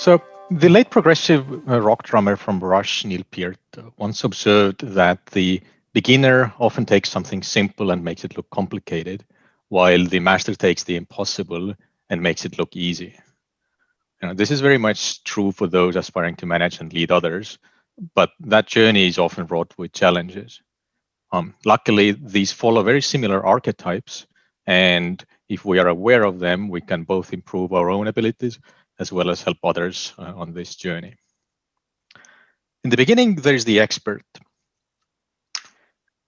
So the late progressive rock drummer from Rush, Neil Peart, once observed that the beginner often takes something simple and makes it look complicated, while the master takes the impossible and makes it look easy. This is very much true for those aspiring to manage and lead others, but that journey is often wrought with challenges. Luckily, these follow very similar archetypes, and if we are aware of them, we can both improve our own abilities as well as help others on this journey. In the beginning, there's the expert.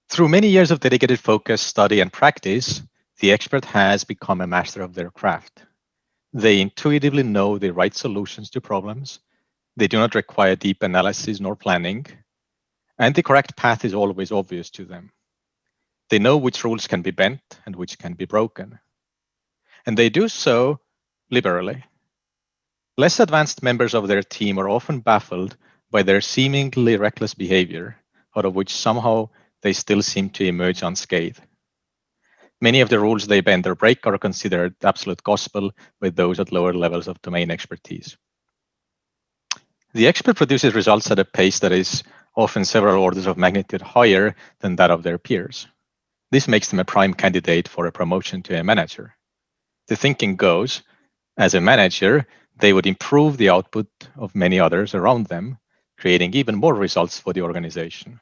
Through many years of dedicated focus, study, and practice, the expert has become a master of their craft. They intuitively know the right solutions to problems. They do not require deep analysis nor planning, and the correct path is always obvious to them. They know which rules can be bent and which can be broken. And they do so liberally. Less advanced members of their team are often baffled by their seemingly reckless behavior, out of which somehow they still seem to emerge unscathed. Many of the rules they bend or break are considered absolute gospel by those at lower levels of domain expertise. The expert produces results at a pace that is often several orders of magnitude higher than that of their peers. This makes them a prime candidate for a promotion to a manager. The thinking goes, as a manager, they would improve the output of many others around them, creating even more results for the organization.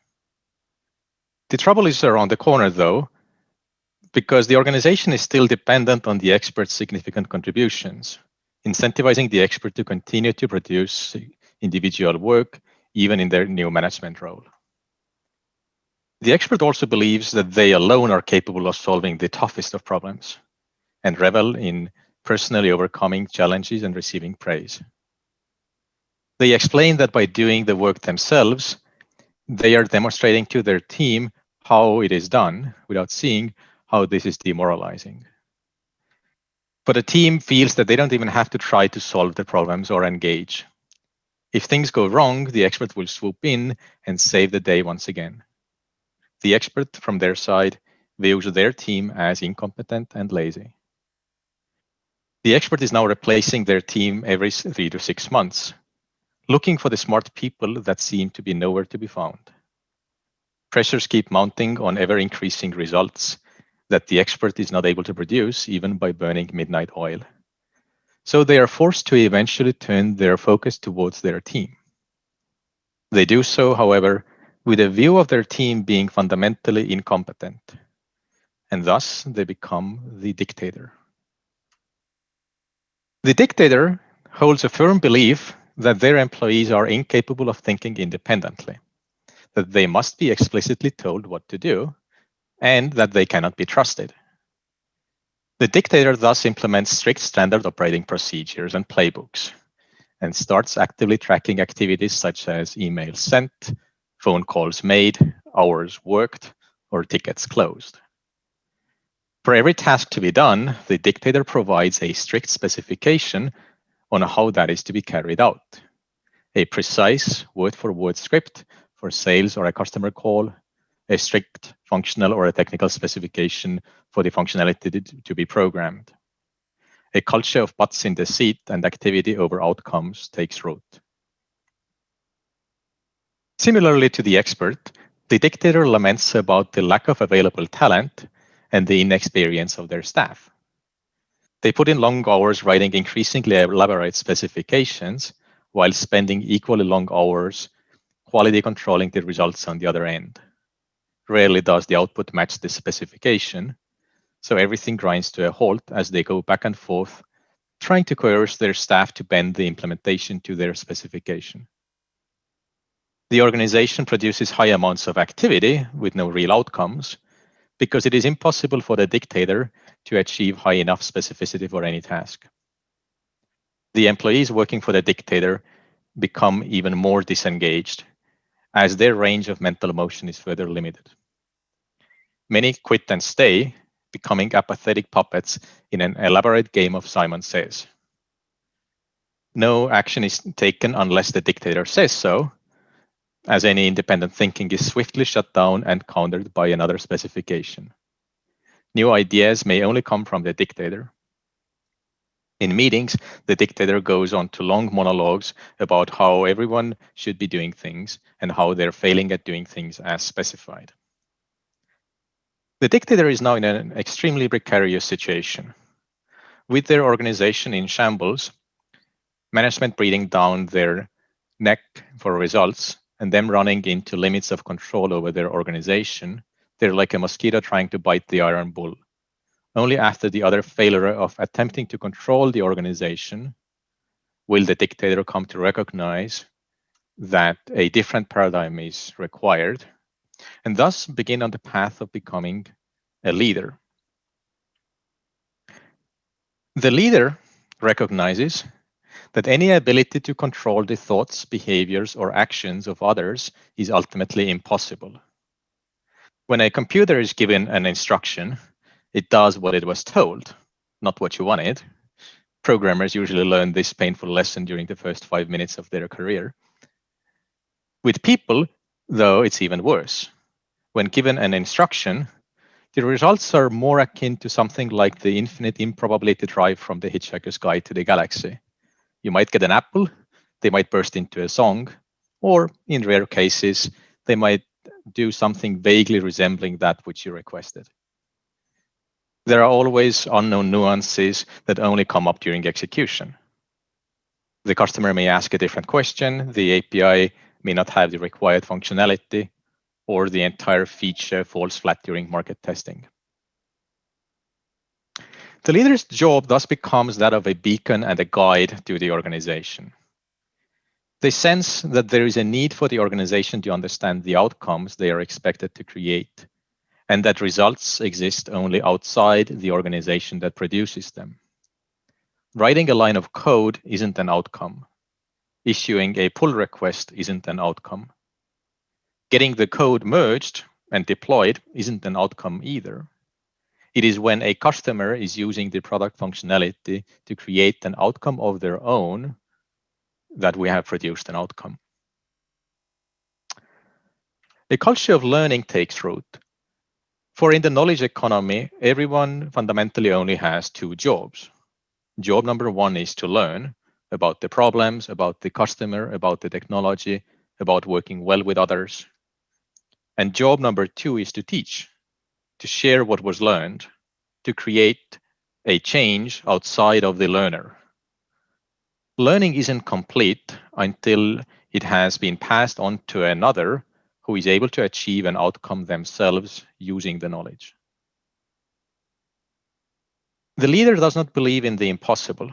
The trouble is around the corner, though, because the organization is still dependent on the expert's significant contributions, incentivizing the expert to continue to produce individual work, even in their new management role. The expert also believes that they alone are capable of solving the toughest of problems and revel in personally overcoming challenges and receiving praise. They explain that by doing the work themselves, they are demonstrating to their team how it is done without seeing how this is demoralizing. But the team feels that they don't even have to try to solve the problems or engage. If things go wrong, the expert will swoop in and save the day once again. The expert, from their side, views their team as incompetent and lazy. The expert is now replacing their team every 3 to 6 months, looking for the smart people that seem to be nowhere to be found. Pressures keep mounting on ever-increasing results that the expert is not able to produce even by burning midnight oil. So they are forced to eventually turn their focus towards their team. They do so, however, with a view of their team being fundamentally incompetent, and thus they become the dictator. The dictator holds a firm belief that their employees are incapable of thinking independently, that they must be explicitly told what to do, and that they cannot be trusted. The dictator thus implements strict standard operating procedures and playbooks, and starts actively tracking activities such as emails sent, phone calls made, hours worked, or tickets closed. For every task to be done, the dictator provides a strict specification on how that is to be carried out. A precise word-for-word script for sales or a customer call, a strict functional or a technical specification for the functionality to be programmed. A culture of butts in the seat and activity over outcomes takes root. Similarly to the expert, the dictator laments about the lack of available talent and the inexperience of their staff. They put in long hours writing increasingly elaborate specifications while spending equally long hours quality controlling the results on the other end. Rarely does the output match the specification, so everything grinds to a halt as they go back and forth, trying to coerce their staff to bend the implementation to their specification. The organization produces high amounts of activity with no real outcomes because it is impossible for the dictator to achieve high enough specificity for any task. The employees working for the dictator become even more disengaged as their range of mental motion is further limited. Many quit and stay, becoming apathetic puppets in an elaborate game of Simon Says. No action is taken unless the dictator says so, as any independent thinking is swiftly shut down and countered by another specification. New ideas may only come from the dictator. In meetings, the dictator goes on to long monologues about how everyone should be doing things and how they're failing at doing things as specified. The dictator is now in an extremely precarious situation. With their organization in shambles, management breathing down their neck for results, and them running into limits of control over their organization, they're like a mosquito trying to bite the iron bull. Only after the other failure of attempting to control the organization will the dictator come to recognize that a different paradigm is required and thus begin on the path of becoming a leader. The leader recognizes that any ability to control the thoughts, behaviors, or actions of others is ultimately impossible. When a computer is given an instruction, it does what it was told, not what you wanted. Programmers usually learn this painful lesson during the first 5 minutes of their career. With people, though, it's even worse. When given an instruction, the results are more akin to something like the infinite improbability drive from the Hitchhiker's Guide to the Galaxy. You might get an apple, they might burst into a song, or in rare cases, they might do something vaguely resembling that which you requested. There are always unknown nuances that only come up during execution. The customer may ask a different question, the API may not have the required functionality, or the entire feature falls flat during market testing. The leader's job thus becomes that of a beacon and a guide to the organization. They sense that there is a need for the organization to understand the outcomes they are expected to create, and that results exist only outside the organization that produces them. Writing a line of code isn't an outcome. Issuing a pull request isn't an outcome. Getting the code merged and deployed isn't an outcome either. It is when a customer is using the product functionality to create an outcome of their own that we have produced an outcome. A culture of learning takes root. For in the knowledge economy, everyone fundamentally only has two jobs. Job number one is to learn about the problems, about the customer, about the technology, about working well with others. And job number two is to teach, to share what was learned, to create a change outside of the learner. Learning isn't complete until it has been passed on to another who is able to achieve an outcome themselves using the knowledge. The leader does not believe in the impossible.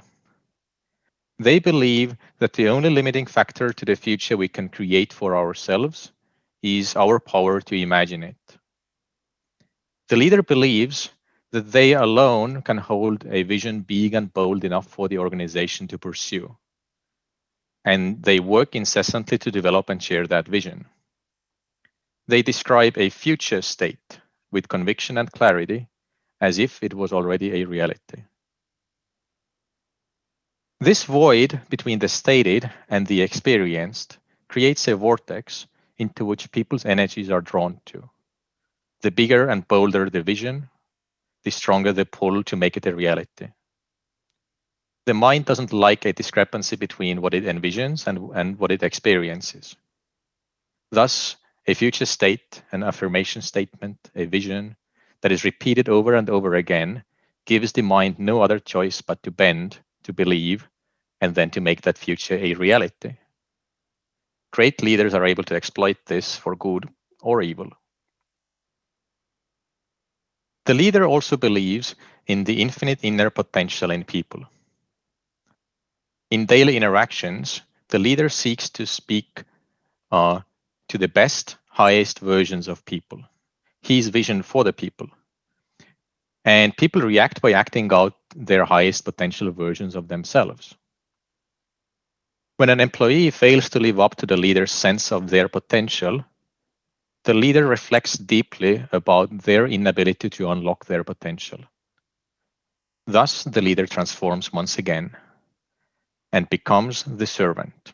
They believe that the only limiting factor to the future we can create for ourselves is our power to imagine it. The leader believes that they alone can hold a vision big and bold enough for the organization to pursue. And they work incessantly to develop and share that vision. They describe a future state with conviction and clarity as if it was already a reality. This void between the stated and the experienced creates a vortex into which people's energies are drawn to. The bigger and bolder the vision, the stronger the pull to make it a reality. The mind doesn't like a discrepancy between what it envisions and what it experiences. Thus, a future state, an affirmation statement, a vision that is repeated over and over again gives the mind no other choice but to bend, to believe, and then to make that future a reality. Great leaders are able to exploit this for good or evil. The leader also believes in the infinite inner potential in people. In daily interactions, the leader seeks to speak to the best, highest versions of people, his vision for the people. And people react by acting out their highest potential versions of themselves. When an employee fails to live up to the leader's sense of their potential, the leader reflects deeply about their inability to unlock their potential. Thus, the leader transforms once again and becomes the servant.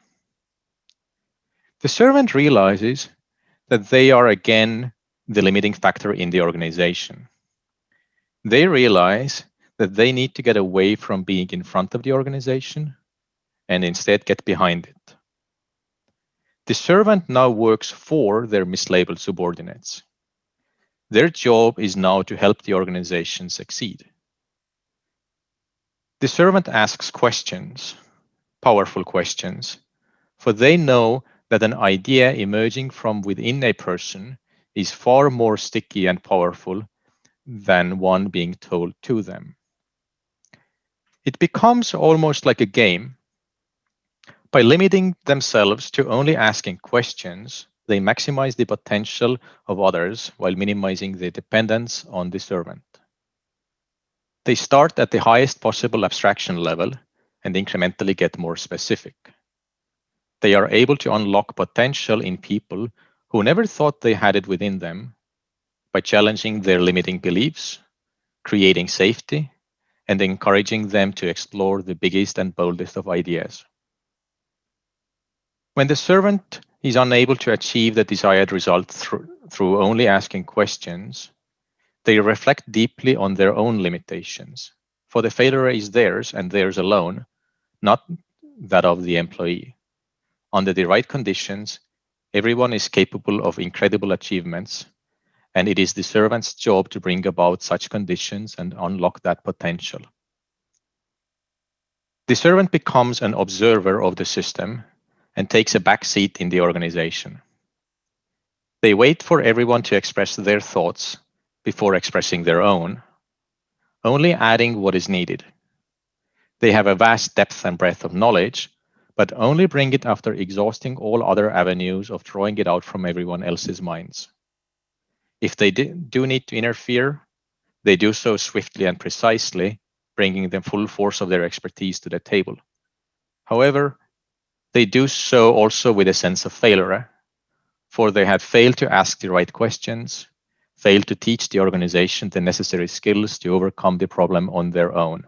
The servant realizes that they are again the limiting factor in the organization. They realize that they need to get away from being in front of the organization and instead get behind it. The servant now works for their mislabeled subordinates. Their job is now to help the organization succeed. The servant asks questions, powerful questions, for they know that an idea emerging from within a person is far more sticky and powerful than one being told to them. It becomes almost like a game. By limiting themselves to only asking questions, they maximize the potential of others while minimizing the dependence on the servant. They start at the highest possible abstraction level and incrementally get more specific. They are able to unlock potential in people who never thought they had it within them by challenging their limiting beliefs, creating safety, and encouraging them to explore the biggest and boldest of ideas. When the servant is unable to achieve the desired result through only asking questions, they reflect deeply on their own limitations, for the failure is theirs and theirs alone, not that of the employee. Under the right conditions, everyone is capable of incredible achievements, and it is the servant's job to bring about such conditions and unlock that potential. The servant becomes an observer of the system and takes a back seat in the organization. They wait for everyone to express their thoughts before expressing their own, only adding what is needed. They have a vast depth and breadth of knowledge, but only bring it after exhausting all other avenues of drawing it out from everyone else's minds. If they do need to interfere, they do so swiftly and precisely, bringing the full force of their expertise to the table. However, they do so also with a sense of failure, for they had failed to ask the right questions, failed to teach the organization the necessary skills to overcome the problem on their own.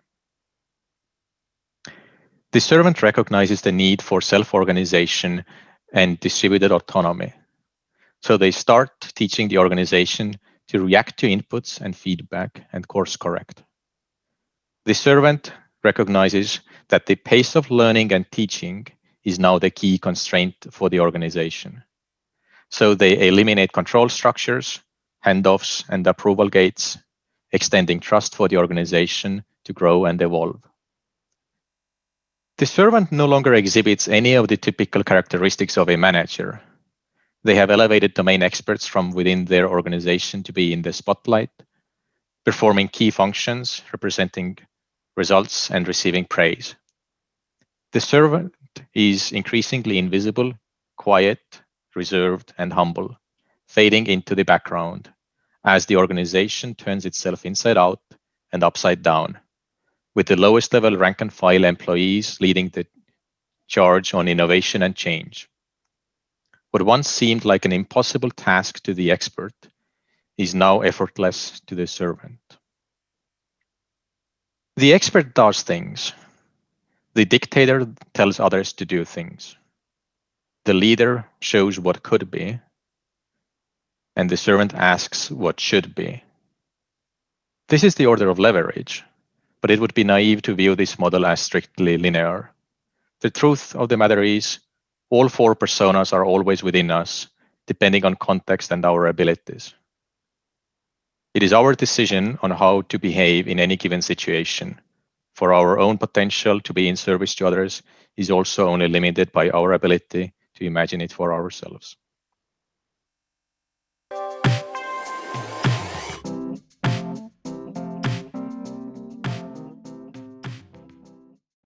The servant recognizes the need for self-organization and distributed autonomy. So they start teaching the organization to react to inputs and feedback and course correct. The servant recognizes that the pace of learning and teaching is now the key constraint for the organization. So they eliminate control structures, handoffs, and approval gates, extending trust for the organization to grow and evolve. The servant no longer exhibits any of the typical characteristics of a manager. They have elevated domain experts from within their organization to be in the spotlight, performing key functions, representing results, and receiving praise. The servant is increasingly invisible, quiet, reserved, and humble, fading into the background as the organization turns itself inside out and upside down, with the lowest level rank and file employees leading the charge on innovation and change. What once seemed like an impossible task to the expert is now effortless to the servant. The expert does things. The dictator tells others to do things. The leader shows what could be, and the servant asks what should be. This is the order of leverage, but it would be naive to view this model as strictly linear. The truth of the matter is, all four personas are always within us, depending on context and our abilities. It is our decision on how to behave in any given situation, for our own potential to be in service to others is also only limited by our ability to imagine it for ourselves.